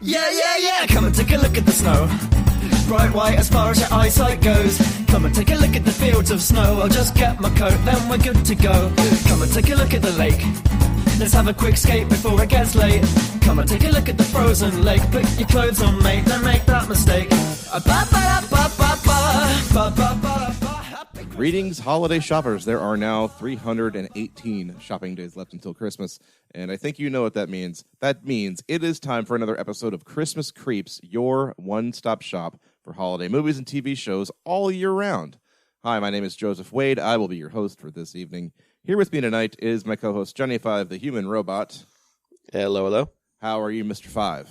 Yeah, come and take a look at the snow. Bright white as far as your eyesight goes. Come and take a look at the fields of snow. I'll just get my coat, then we're good to go. Come and take a look at the lake. Let's have a quick skate before it gets late. Come and take a look at the frozen lake. Put your clothes on, mate, don't make that mistake. Greetings, holiday shoppers. There are now 318 shopping days left until Christmas, and I think you know what that means. That means it is time for another episode of Christmas Creeps, your one-stop shop for holiday movies and TV shows all year round. Hi, my name is Joseph Wade. I will be your host for this evening. Here with me tonight is my co-host, Johnny Five, the human robot. Hello. How are you, Mr. Five?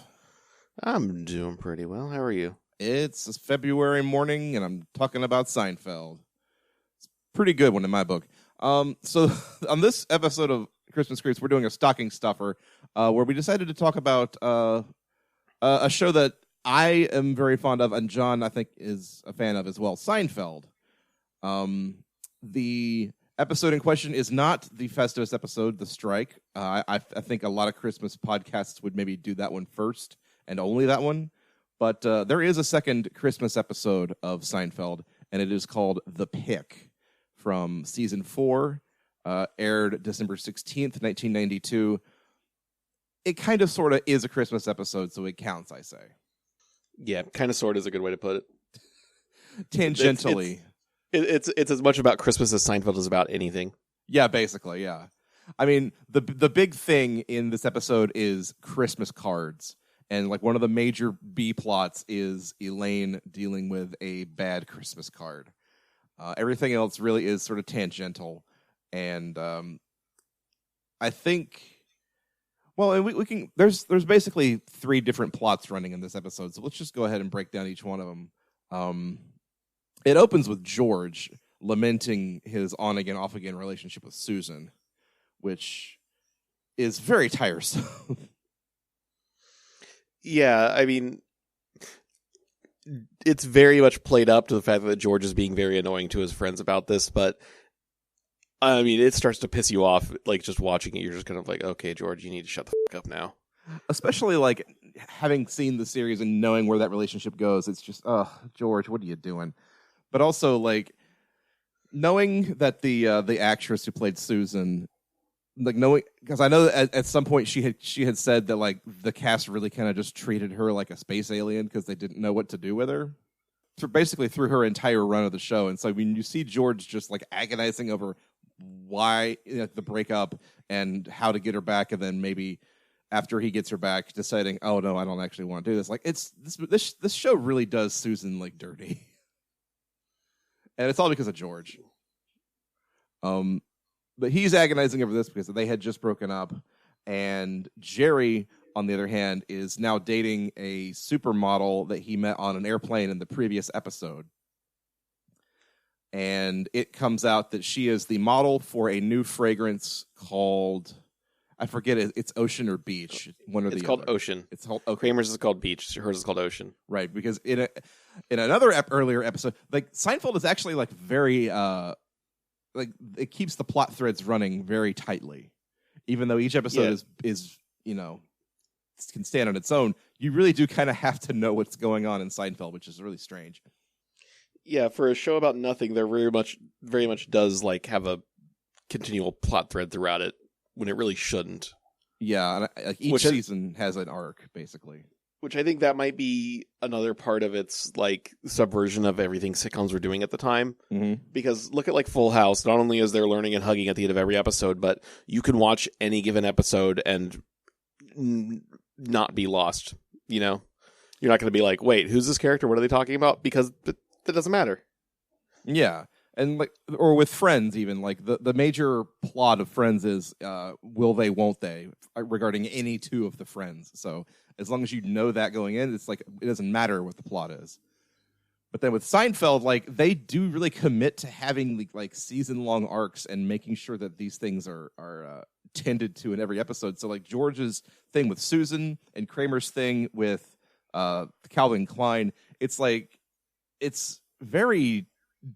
I'm doing pretty well. How are you? It's a February morning, and I'm talking about Seinfeld. Pretty good one in my book. So on this episode of Christmas Creeps, we're doing a stocking stuffer where we decided to talk about a show that I am very fond of, and John, I think, is a fan of as well, Seinfeld. The episode in question is not the Festivus episode, The Strike. I think a lot of Christmas podcasts would maybe do that one first, and only that one. But there is a second Christmas episode of Seinfeld, and it is called The Pick. From season 4, aired December 16th, 1992. It kind of sort of is a Christmas episode, so it counts, I say. Yeah, kind of sort is a good way to put it. Tangentially. It's as much about Christmas as Seinfeld is about anything. Yeah, basically, yeah. I mean, the big thing in this episode is Christmas cards. And like one of the major B plots is Elaine dealing with a bad Christmas card. Everything else really is sort of tangential, and I think, well, and we can. There's basically 3 different plots running in this episode, so let's just go ahead and break down each one of them. It opens with George lamenting his on again, off again relationship with Susan, which is very tiresome. Yeah, I mean, it's very much played up to the fact that George is being very annoying to his friends about this, but I mean, it starts to piss you off, like, just watching it. You're just kind of like, okay, George, you need to shut the fuck up now. Especially, like, having seen the series and knowing where that relationship goes, it's just, George, what are you doing? But also, like, knowing that the actress who played Susan, like, knowing, because I know that at some point she had said that, like, the cast really kind of just treated her like a space alien because they didn't know what to do with her. Basically through her entire run of the show. And so when you see George just, like, agonizing over why, the breakup and how to get her back, and then maybe after he gets her back deciding, oh no, I don't actually want to do this. Like, it's this show really does Susan, like, dirty. And it's all because of George. But he's agonizing over this because they had just broken up. And Jerry, on the other hand, is now dating a supermodel that he met on an airplane in the previous episode. And it comes out that she is the model for a new fragrance called, I forget it, it's Ocean or Beach. One or the other. It's called Ocean. It's called, okay. Kramer's is called Beach. Hers is called Ocean. Right, because in another earlier episode, like, Seinfeld is actually, like, very like, it keeps the plot threads running very tightly, even though each episode is can stand on its own. You really do kind of have to know what's going on in Seinfeld, which is really strange. Yeah, for a show about nothing, there very much does, like, have a continual plot thread throughout it when it really shouldn't. Yeah, and like, each season has an arc, basically. Which I think that might be another part of its, like, subversion of everything sitcoms were doing at the time. Mm-hmm. Because look at, like, Full House. Not only is there learning and hugging at the end of every episode, but you can watch any given episode and not be lost, you know? You're not going to be like, wait, who's this character? What are they talking about? Because that doesn't matter. Yeah. And, like, or with Friends, even, like, the major plot of Friends is will they, won't they, regarding any 2 of the friends. So as long as you know that going in, it's like, it doesn't matter what the plot is. But then with Seinfeld, like, they do really commit to having, like season-long arcs and making sure that these things are tended to in every episode. So, like, George's thing with Susan and Kramer's thing with Calvin Klein, it's like, it's very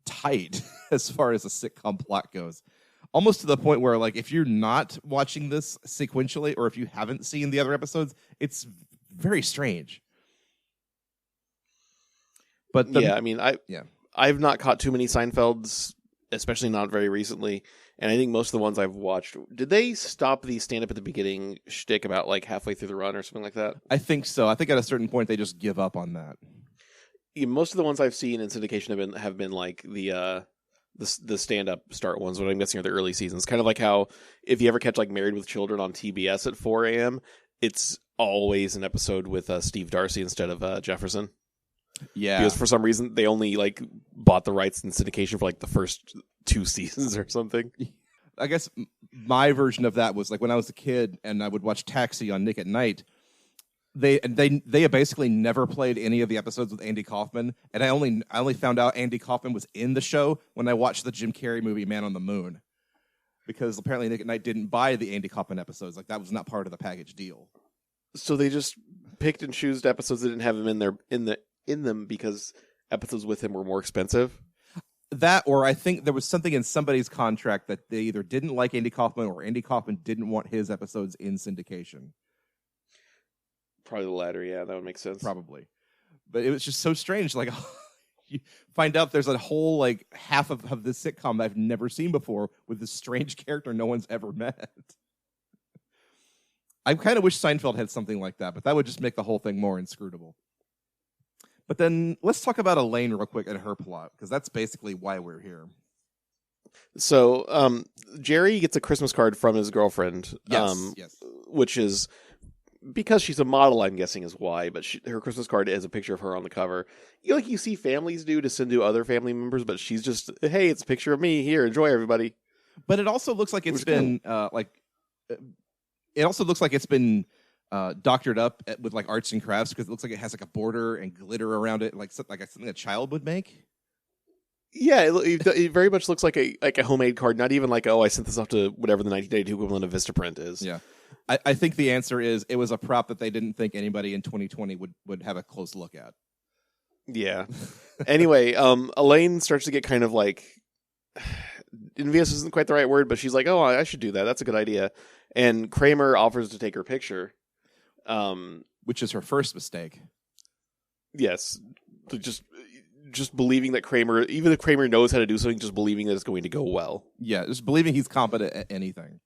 tight as far as a sitcom plot goes. Almost to the point where, like, if you're not watching this sequentially or if you haven't seen the other episodes, it's very strange. But I mean, I've not caught too many Seinfelds, especially not very recently. And I think most of the ones I've watched, did they stop the stand up at the beginning shtick about like halfway through the run or something like that? I think so. I think at a certain point they just give up on that. Yeah, most of the ones I've seen in syndication have been like the stand up start ones, what I'm guessing are the early seasons. Kind of like how if you ever catch like Married with Children on TBS at 4 a.m., it's always an episode with Steve Darcy instead of Jefferson. Yeah, because for some reason they only like bought the rights in syndication for like the first 2 seasons or something. I guess my version of that was like when I was a kid and I would watch Taxi on Nick at Night. They basically never played any of the episodes with Andy Kaufman, and I only found out Andy Kaufman was in the show when I watched the Jim Carrey movie Man on the Moon, because apparently Nick at Night didn't buy the Andy Kaufman episodes. Like that was not part of the package deal. So they just picked and chose episodes that didn't have him in them because episodes with him were more expensive. That, or I think there was something in somebody's contract that they either didn't like Andy Kaufman or Andy Kaufman didn't want his episodes in syndication. Probably the latter, yeah, that would make sense. Probably. But it was just so strange. Like, you find out there's a whole, like, half of this sitcom that I've never seen before with this strange character no one's ever met. I kind of wish Seinfeld had something like that, but that would just make the whole thing more inscrutable. But then let's talk about Elaine real quick and her plot, because that's basically why we're here. So, Jerry gets a Christmas card from his girlfriend. Yes. Which is, because she's a model, I'm guessing is why, but her Christmas card is a picture of her on the cover. You see families do to send to other family members, but she's just, hey, it's a picture of me. Here, enjoy, everybody. But it also looks like it's been, it also looks like it's been doctored up with like arts and crafts, because it looks like it has like a border and glitter around it, like something a child would make. Yeah, it very much looks like a homemade card. Not even like, oh, I sent this off to whatever the 1992 equivalent of Vistaprint is. Yeah, I think the answer is it was a prop that they didn't think anybody in 2020 would have a close look at. Yeah. Anyway, Elaine starts to get kind of like, envious isn't quite the right word, but she's like, oh, I should do that. That's a good idea. And Kramer offers to take her picture. Which is her first mistake. Yes. Just believing that Kramer, even if Kramer knows how to do something, just believing that it's going to go well. Yeah, just believing he's competent at anything.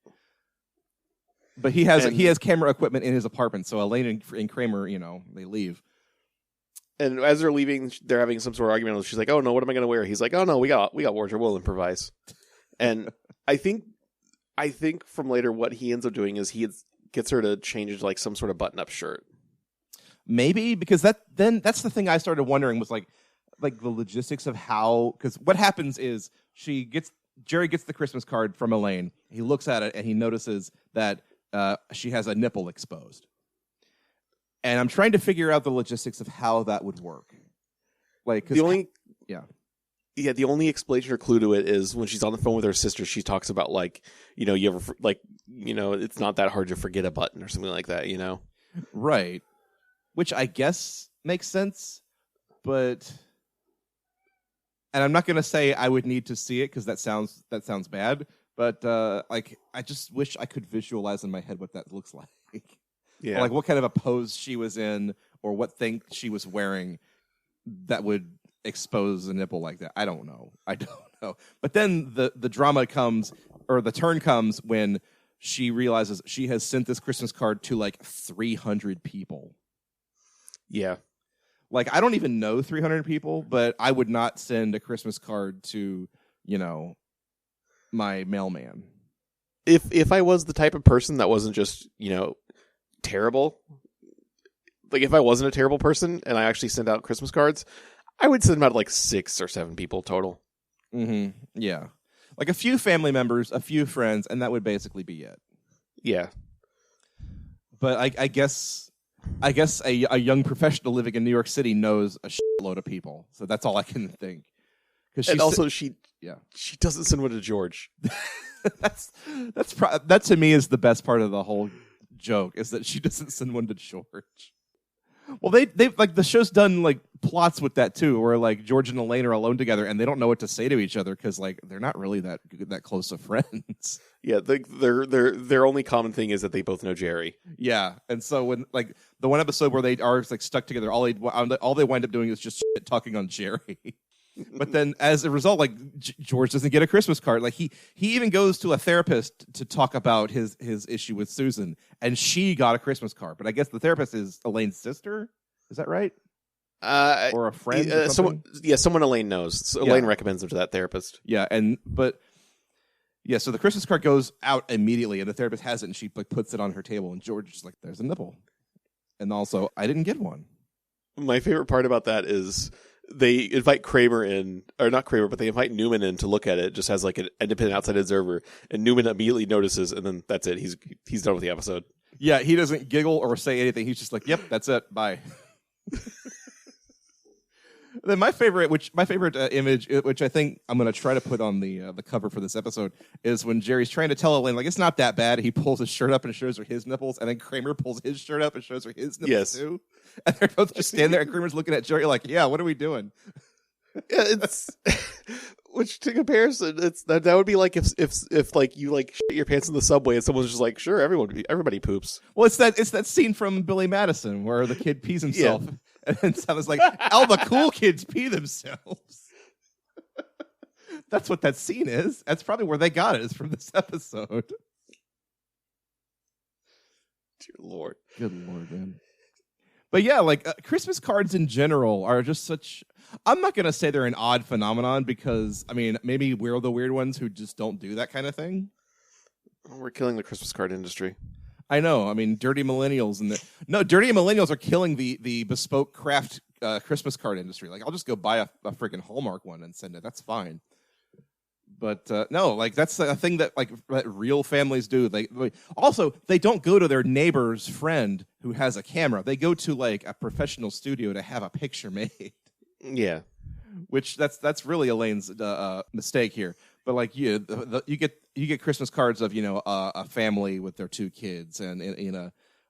But he has camera equipment in his apartment, so Elaine and Kramer, they leave. And as they're leaving, they're having some sort of argument. She's like, "Oh no, what am I going to wear?" He's like, "Oh no, we got wardrobe. We'll improvise." And I think from later what he ends up doing is gets her to change into like some sort of button-up shirt. Maybe, because that's the thing I started wondering was like the logistics of how, because what happens is Jerry gets the Christmas card from Elaine. He looks at it and he notices that she has a nipple exposed. And I'm trying to figure out the logistics of how that would work. Like, the only explanation or clue to it is when she's on the phone with her sister, she talks about like, you ever like, it's not that hard to forget a button or something like that, Right. Which I guess makes sense, but, and I'm not going to say I would need to see it because that sounds bad, but I just wish I could visualize in my head what that looks like. Yeah. Or like what kind of a pose she was in or what thing she was wearing that would expose a nipple like that. I don't know. But then the drama comes, or the turn comes, when she realizes she has sent this Christmas card to like 300 people. Yeah. Like, I don't even know 300 people, but I would not send a Christmas card to, my mailman. If I was the type of person that wasn't just, terrible, like if I wasn't a terrible person and I actually sent out Christmas cards, I would send them out to like 6 or 7 people total. Mm-hmm. Yeah. Like a few family members, a few friends, and that would basically be it. Yeah. But I guess a young professional living in New York City knows a shitload of people. So that's all I can think. And also she doesn't send one to George. that to me is the best part of the whole joke, is that she doesn't send one to George. Well, they like, the show's done like plots with that too, where like George and Elaine are alone together and they don't know what to say to each other because like they're not really that close of friends. Yeah, their only common thing is that they both know Jerry. Yeah, and so when like the one episode where they are like stuck together, all they wind up doing is just talking on Jerry. But then as a result, like George doesn't get a Christmas card. Like he even goes to a therapist to talk about his issue with Susan, and she got a Christmas card. But I guess the therapist is Elaine's sister. Is that right? Or a friend? Or someone Elaine knows. So Elaine recommends him to that therapist. Yeah, so the Christmas card goes out immediately, and the therapist has it, and she like puts it on her table, and George is like, "There's a nipple," and also I didn't get one. My favorite part about that is they invite Kramer in, or not Kramer, but they invite Newman in to look at it, just as like an independent outside observer, and Newman immediately notices, and then that's it. He's done with the episode. Yeah, he doesn't giggle or say anything. He's just like, "Yep, that's it. Bye." Then my favorite image, which I think I'm going to try to put on the cover for this episode, is when Jerry's trying to tell Elaine, like, it's not that bad. He pulls his shirt up and shows her his nipples, and then Kramer pulls his shirt up and shows her his nipples too. And they're both just standing there, and Kramer's looking at Jerry like, yeah, what are we doing? It's which to comparison, that would be like if like you like shit your pants in the subway and someone's just like, sure, everybody poops. Well, it's that scene from Billy Madison where the kid pees himself, and then someone's like, all the cool kids pee themselves. That's what that scene is. That's probably where they got it, is from this episode. Dear Lord. Good Lord, man. But yeah, like Christmas cards in general are just such. I'm not gonna say they're an odd phenomenon because I mean maybe we're the weird ones who just don't do that kind of thing. We're killing the Christmas card industry. I know. I mean, dirty millennials dirty millennials are killing the bespoke craft Christmas card industry. Like, I'll just go buy a freaking Hallmark one and send it. That's fine. But no, like that's a thing that like real families do. They don't go to their neighbor's friend who has a camera. They go to like a professional studio to have a picture made. Yeah, which that's really Elaine's mistake here. But like you get Christmas cards of a family with their 2 kids and in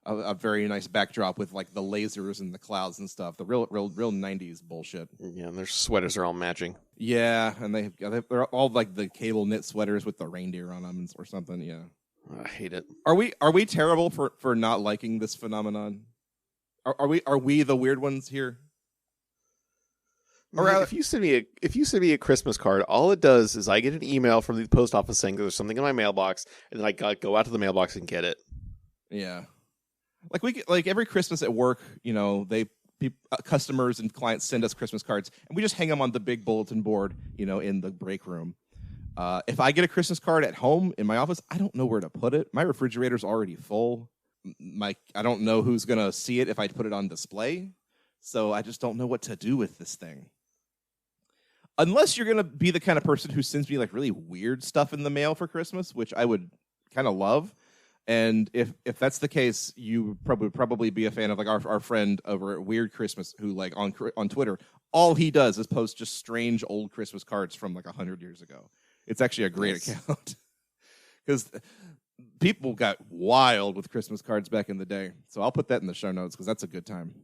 a very nice backdrop with like the lasers and the clouds and stuff. The real 90s bullshit. Yeah, and their sweaters are all matching. Yeah, and they're all like the cable knit sweaters with the reindeer on them or something. Yeah, I hate it. Are we terrible for not liking this phenomenon? Are we the weird ones here? Or if you send me a Christmas card, all it does is I get an email from the post office saying there's something in my mailbox, and then I go out to the mailbox and get it. Yeah, like every Christmas at work, customers and clients send us Christmas cards, and we just hang them on the big bulletin board, in the break room. If I get a Christmas card at home in my office, I don't know where to put it. My refrigerator's already full. I don't know who's gonna see it if I put it on display, so I just don't know what to do with this thing. Unless you're going to be the kind of person who sends me like really weird stuff in the mail for Christmas, which I would kind of love. And if that's the case, you probably be a fan of like our friend over at Weird Christmas, who like on Twitter, all he does is post just strange old Christmas cards from like 100 years ago. It's actually a great account because people got wild with Christmas cards back in the day. So I'll put that in the show notes because that's a good time.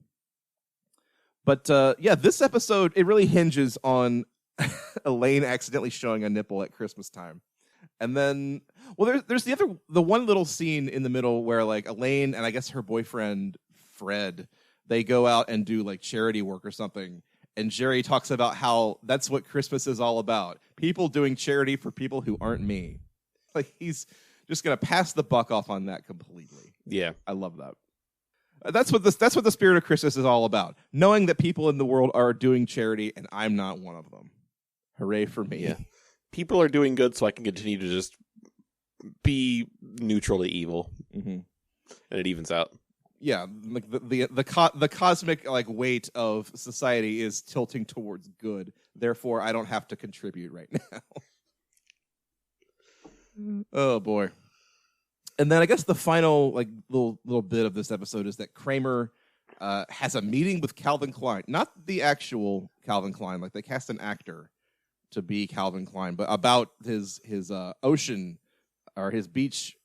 But this episode, it really hinges on Elaine accidentally showing a nipple at Christmas time. And then, well, there's the one little scene in the middle where like Elaine and I guess her boyfriend Fred, they go out and do like charity work or something. And Jerry talks about how that's what Christmas is all about. People doing charity for people who aren't me. Like he's just going to pass the buck off on that completely. Yeah. I love that. That's what the spirit of Christmas is all about. Knowing that people in the world are doing charity and I'm not one of them. Hooray for me. Yeah. People are doing good so I can continue to just be neutral to evil. Mm-hmm. And it evens out. Yeah, like the cosmic like weight of society is tilting towards good. Therefore, I don't have to contribute right now. Oh boy. And then I guess the final like little bit of this episode is that Kramer has a meeting with Calvin Klein, not the actual Calvin Klein. Like they cast an actor to be Calvin Klein, but about his ocean or his beach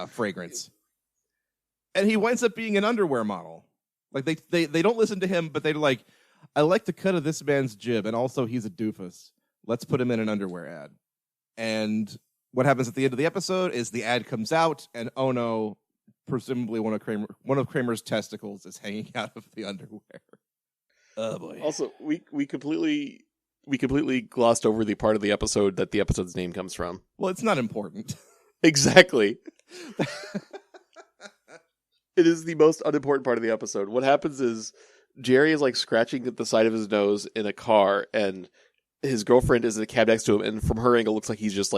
fragrance, and he winds up being an underwear model. Like they don't listen to him, but they're like, I like the cut of this man's jib, and also he's a doofus. Let's put him in an underwear ad. And what happens at the end of the episode is the ad comes out, and oh no, presumably one of Kramer's testicles is hanging out of the underwear. Oh boy. Also, we completely glossed over the part of the episode that the episode's name comes from. Well, it's not important. Exactly. It is the most unimportant part of the episode. What happens is Jerry is like scratching at the side of his nose in a car, and his girlfriend is in the cab next to him, and from her angle, it looks like he's just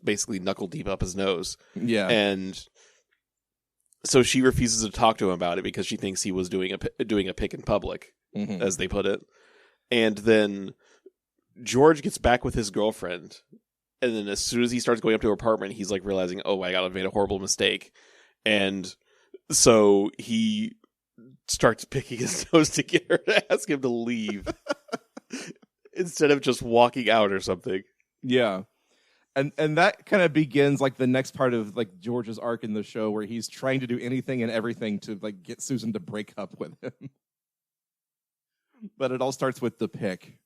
basically knuckle deep up his nose. Yeah. And so she refuses to talk to him about it because she thinks he was doing a pick in public, as they put it. And then George gets back with his girlfriend, and then as soon as he starts going up to her apartment, he's like realizing, oh my god, I've made a horrible mistake. And so he starts picking his nose to get her to ask him to leave instead of just walking out or something. Yeah. And that kind of begins like the next part of like George's arc in the show, where he's trying to do anything and everything to like get Susan to break up with him. But it all starts with the pick.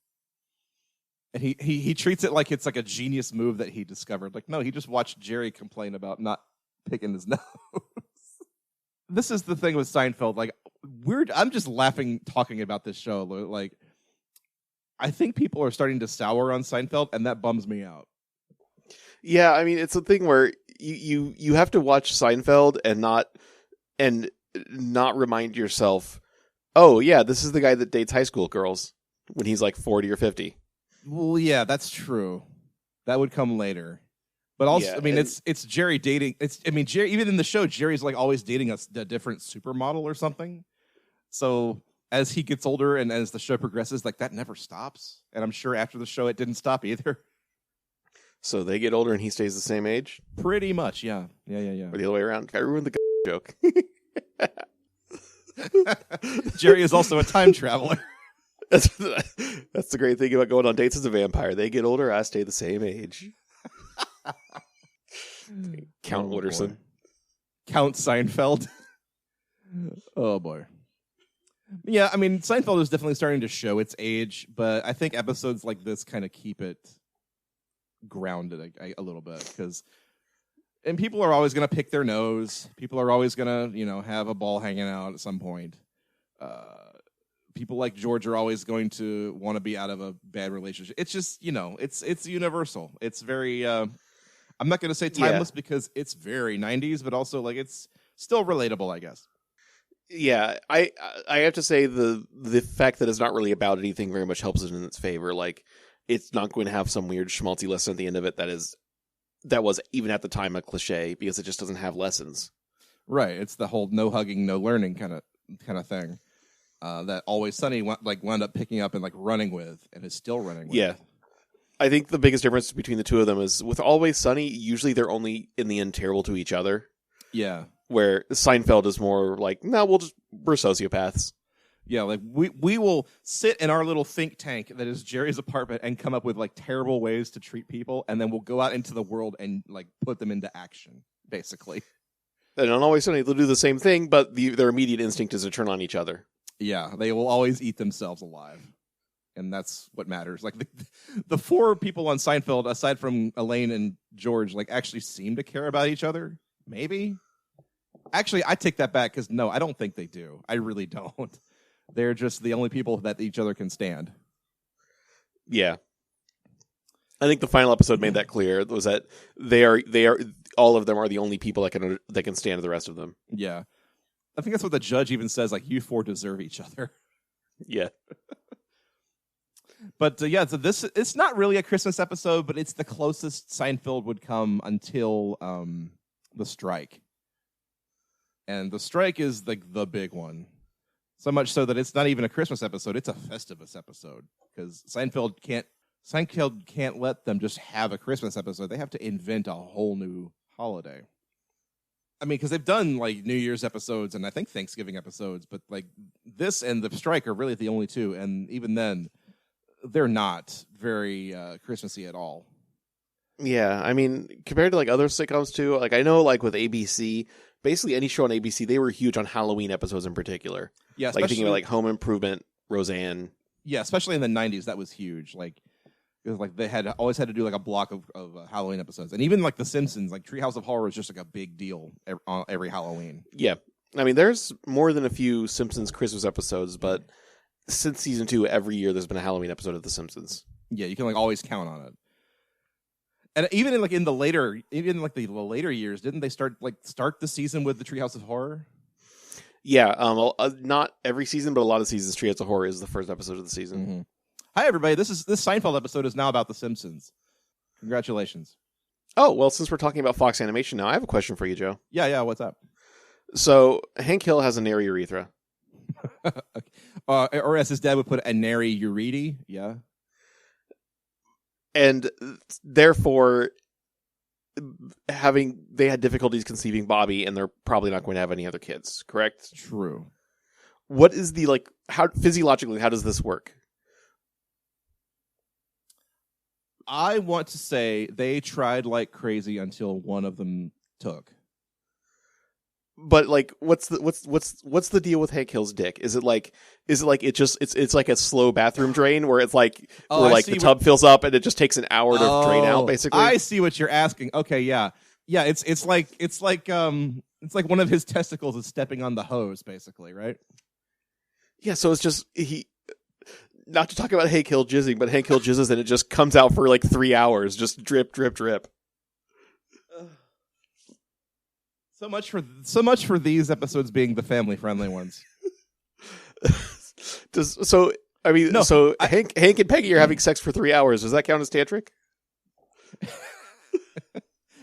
And he treats it like it's like a genius move that he discovered. Like, no, he just watched Jerry complain about not picking his nose. This is the thing with Seinfeld. Like, I'm just laughing talking about this show. Like, I think people are starting to sour on Seinfeld, and that bums me out. Yeah, I mean, it's a thing where you have to watch Seinfeld and not remind yourself, oh yeah, this is the guy that dates high school girls when he's like 40 or 50. Well, yeah, that's true. That would come later. But also, Yeah, I mean, it's Jerry dating. Jerry, even in the show, Jerry's like always dating a different supermodel or something. So as he gets older and as the show progresses, like that never stops. And I'm sure after the show, it didn't stop either. So they get older and he stays the same age? Pretty much, yeah. Yeah. Or the other way around? I ruined the joke. Jerry is also a time traveler. That's the great thing about going on dates as a vampire. They get older, I stay the same age. Count Wooderson. Boy. Count Seinfeld. Oh, boy. Yeah, I mean, Seinfeld is definitely starting to show its age, but I think episodes like this kind of keep it grounded a little bit. And people are always going to pick their nose. People are always going to, have a ball hanging out at some point. People like George are always going to want to be out of a bad relationship. It's just, it's universal. It's very, I'm not going to say timeless because it's very 90s, but also like it's still relatable, I guess. Yeah, I have to say the fact that it's not really about anything very much helps it in its favor. Like, it's not going to have some weird schmaltzy lesson at the end of it that was even at the time a cliche because it just doesn't have lessons. Right. It's the whole no hugging, no learning kind of thing. That Always Sunny wound up picking up and like running with, and is still running with. Yeah, I think the biggest difference between the two of them is with Always Sunny, usually they're only in the end terrible to each other. Yeah, where Seinfeld is more like, no, we're sociopaths. Yeah, like we will sit in our little think tank that is Jerry's apartment and come up with like terrible ways to treat people, and then we'll go out into the world and like put them into action, basically. And on Always Sunny, they'll do the same thing, but their immediate instinct is to turn on each other. Yeah, they will always eat themselves alive. And that's what matters. Like the four people on Seinfeld, aside from Elaine and George, like actually seem to care about each other. Maybe. Actually, I take that back because no, I don't think they do. I really don't. They're just the only people that each other can stand. Yeah. I think the final episode made that clear. Was that they are all of them are the only people that can stand the rest of them. Yeah. I think that's what the judge even says, like, you four deserve each other. Yeah. But so it's not really a Christmas episode, but it's the closest Seinfeld would come until the strike. And the strike is like the big one. So much so that it's not even a Christmas episode, it's a Festivus episode. Because Seinfeld can't let them just have a Christmas episode. They have to invent a whole new holiday. I mean, because they've done like New Year's episodes and I think Thanksgiving episodes, but like this and the strike are really the only two. And even then, they're not very Christmassy at all. Yeah, I mean, compared to like other sitcoms too, like I know like with ABC, basically any show on ABC, they were huge on Halloween episodes in particular. Yeah, like thinking about like Home Improvement Roseanne. Yeah, especially in the 90s, that was huge. Like, it was like they always had to do like a block of Halloween episodes, and even like The Simpsons, like Treehouse of Horror was just like a big deal every Halloween. Yeah, I mean, there's more than a few Simpsons Christmas episodes, but since season 2, every year there's been a Halloween episode of The Simpsons. Yeah, you can like always count on it. And even in the later years, didn't they start the season with the Treehouse of Horror? Yeah, not every season, but a lot of seasons, Treehouse of Horror is the first episode of the season. Mm-hmm. Hi, everybody. This Seinfeld episode is now about The Simpsons. Congratulations. Oh, well, since we're talking about Fox Animation now, I have a question for you, Joe. Yeah. What's up? So Hank Hill has a nary urethra. Or as his dad would put it, a nary ureti. Yeah. And therefore, they had difficulties conceiving Bobby, and they're probably not going to have any other kids, correct? True. What is how physiologically, how does this work? I want to say they tried like crazy until one of them took. But like, what's the deal with Hank Hill's dick? Is it like it's like a slow bathroom drain where it's like the tub fills up and it just takes an hour to drain out, basically? I see what you're asking. Okay, yeah. It's like one of his testicles is stepping on the hose, basically, right? Yeah. So it's just not to talk about Hank Hill jizzing, but Hank Hill jizzes and it just comes out for like 3 hours, just drip, drip, drip. So much for these episodes being the family-friendly ones. Hank and Peggy are having sex for 3 hours. Does that count as tantric?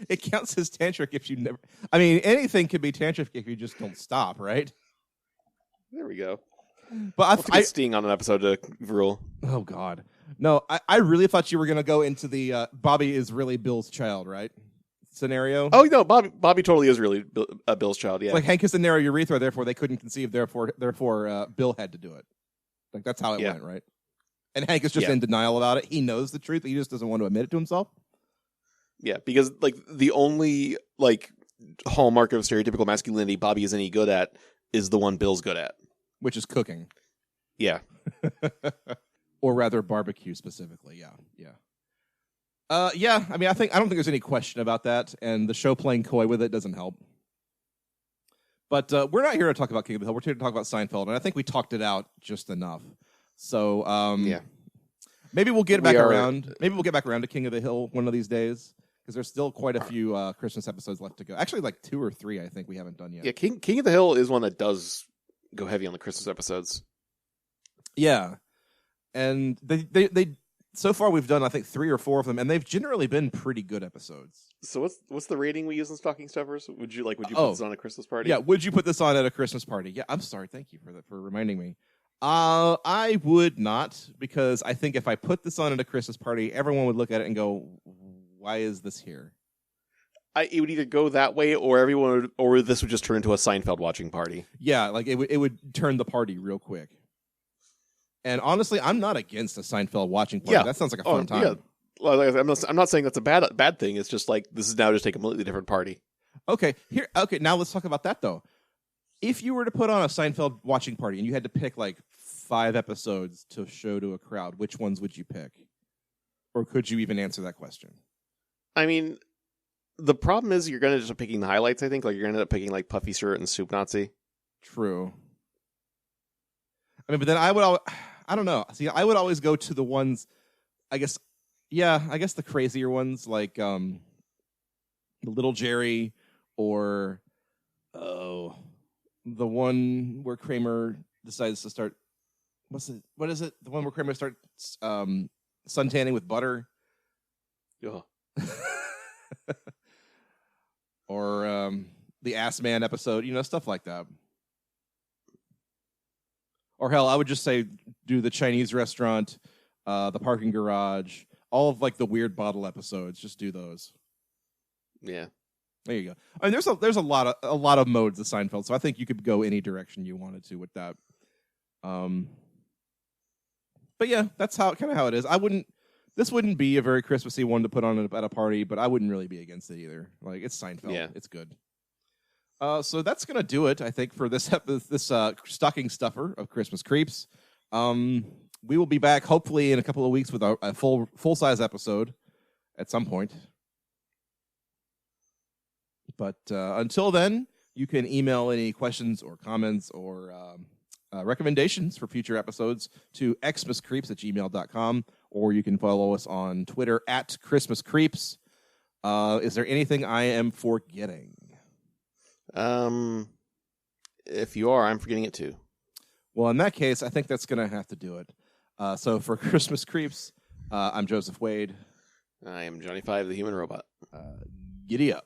It counts as tantric if you never... I mean, anything could be tantric if you just don't stop, right? There we go. But I Sting on an episode to rule. Oh, God. No, I really thought you were going to go into the Bobby is really Bill's child, right? Scenario. Oh, no, Bobby totally is really Bill's child, yeah. It's like Hank has a narrow urethra, therefore they couldn't conceive, therefore Bill had to do it. Like, that's how it went, right? And Hank is just in denial about it. He knows the truth, he just doesn't want to admit it to himself. Yeah, because like the only like hallmark of stereotypical masculinity Bobby is any good at is the one Bill's good at. Which is cooking. Yeah. Or rather barbecue specifically, yeah. I mean, I don't think there's any question about that, and the show playing coy with it doesn't help. But we're not here to talk about King of the Hill. We're here to talk about Seinfeld, and I think we talked it out just enough. So, maybe we'll get back around. Maybe we'll get back around to King of the Hill one of these days, because there's still quite a few Christmas episodes left to go. Actually, like 2 or 3, I think we haven't done yet. Yeah, King of the Hill is one that does go heavy on the Christmas episodes. Yeah, and they so far we've done I think 3 or 4 of them, and they've generally been pretty good episodes. So what's the rating we use in Stocking Stuffers? Would you put this on a Christmas party? Yeah, would you put this on at a Christmas party? Yeah, I'm sorry. Thank you for reminding me. I would not, because I think if I put this on at a Christmas party, everyone would look at it and go, "Why is this here?" It would either go that way, or this would just turn into a Seinfeld watching party. Yeah, like it would turn the party real quick. And honestly, I'm not against a Seinfeld watching party. Yeah. That sounds like a fun time. Yeah. Well, I'm not saying that's a bad thing. It's just like this is now just a completely different party. Okay, now let's talk about that though. If you were to put on a Seinfeld watching party and you had to pick like 5 episodes to show to a crowd, which ones would you pick? Or could you even answer that question? I mean, the problem is you're going to just be picking the highlights, I think. Like, you're going to end up picking like Puffy Shirt and Soup Nazi. True. I mean, but then I don't know. See, I would always go to the ones, I guess the crazier ones, like the Little Jerry, or the one where Kramer decides to start. What is it? The one where Kramer starts suntanning with butter. Yeah. Or the Ass Man episode, stuff like that. Or hell, I would just say do the Chinese restaurant, the parking garage, all of like the weird bottle episodes. Just do those. Yeah, there you go. I mean, there's a lot of modes of Seinfeld, so I think you could go any direction you wanted to with that. But yeah, that's how it is. This wouldn't be a very Christmassy one to put on at a party, but I wouldn't really be against it either. Like, it's Seinfeld. Yeah. It's good. So that's going to do it, I think, for this stocking stuffer of Christmas Creeps. We will be back hopefully in a couple of weeks with a full-size episode at some point. But until then, you can email any questions or comments or recommendations for future episodes to xmascreeps@gmail.com, or you can follow us on Twitter @ChristmasCreeps. Is there anything I am forgetting? If you are, I'm forgetting it too. Well, in that case, I think that's going to have to do it. So for Christmas Creeps, I'm Joseph Wade. I am Johnny 5, the human robot. Giddy up.